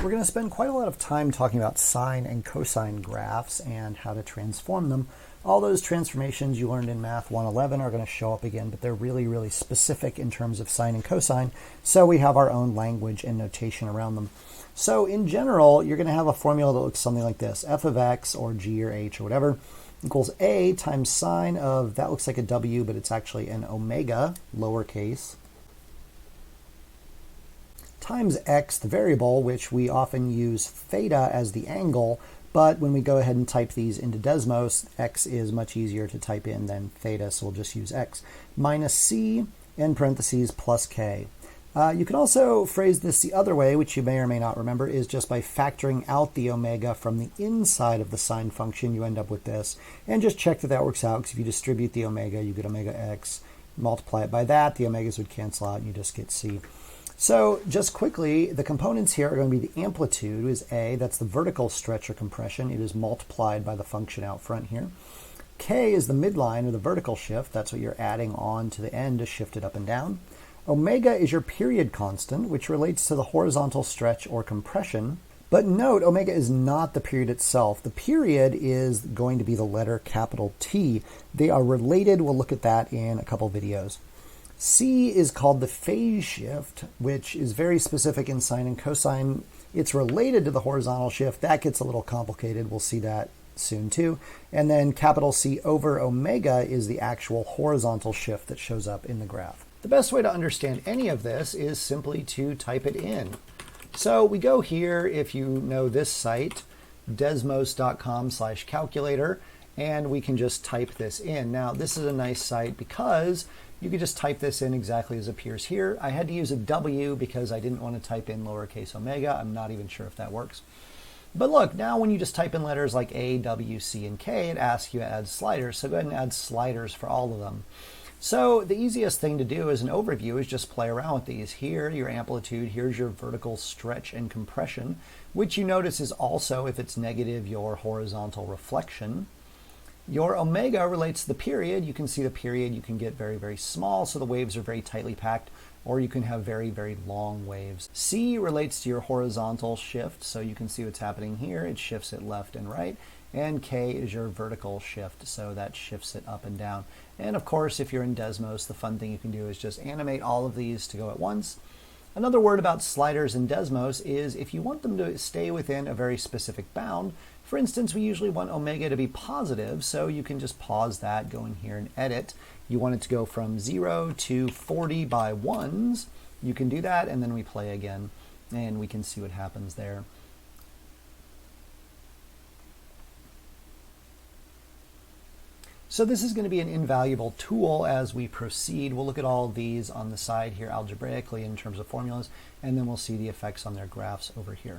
we're going to spend quite a lot of time talking about sine and cosine graphs and how to transform them. All those transformations you learned in Math 111 are going to show up again, but they're really, really specific in terms of sine and cosine, so we have our own language and notation around them. So in general, you're going to have a formula that looks something like this. F of x, or g or h, or whatever, equals a times sine of, that looks like a w, but it's actually an omega, lowercase, times x, the variable, which we often use theta as the angle, but when we go ahead and type these into Desmos, x is much easier to type in than theta, so we'll just use x, minus c, in parentheses, plus k. You can also phrase this the other way, which you may or may not remember, is just by factoring out the omega from the inside of the sine function, you end up with this. And just check that that works out, because if you distribute the omega, you get omega x, multiply it by that, the omegas would cancel out, and you just get c. So just quickly, the components here are going to be the amplitude is A, that's the vertical stretch or compression. It is multiplied by the function out front here. K is the midline or the vertical shift. That's what you're adding on to the end to shift it up and down. Omega is your period constant, which relates to the horizontal stretch or compression. But note, omega is not the period itself. The period is going to be the letter capital T. They are related. We'll look at that in a couple videos. C is called the phase shift, which is very specific in sine and cosine. It's related to the horizontal shift. That gets a little complicated. We'll see that soon too. And then capital C over omega is the actual horizontal shift that shows up in the graph. The best way to understand any of this is simply to type it in. So we go here, if you know this site, desmos.com/calculator, and we can just type this in. Now, this is a nice site because you could just type this in exactly as appears here. I had to use a W because I didn't want to type in lowercase omega. I'm not even sure if that works. But look, now when you just type in letters like A, W, C, and K, it asks you to add sliders. So go ahead and add sliders for all of them. So the easiest thing to do as an overview is just play around with these. Here, your amplitude, here's your vertical stretch and compression, which you notice is also, if it's negative, your horizontal reflection. Your omega relates to the period. You can see the period, you can get very, very small, so the waves are very tightly packed, or you can have very, very long waves. C relates to your horizontal shift, so you can see what's happening here. It shifts it left and right. And K is your vertical shift, so that shifts it up and down. And of course, if you're in Desmos, the fun thing you can do is just animate all of these to go at once. Another word about sliders in Desmos is if you want them to stay within a very specific bound. For instance, we usually want omega to be positive, so you can just pause that, go in here and edit. You want it to go from 0 to 40 by 1s. You can do that, and then we play again, and we can see what happens there. So this is going to be an invaluable tool as we proceed. We'll look at all of these on the side here algebraically in terms of formulas, and then we'll see the effects on their graphs over here.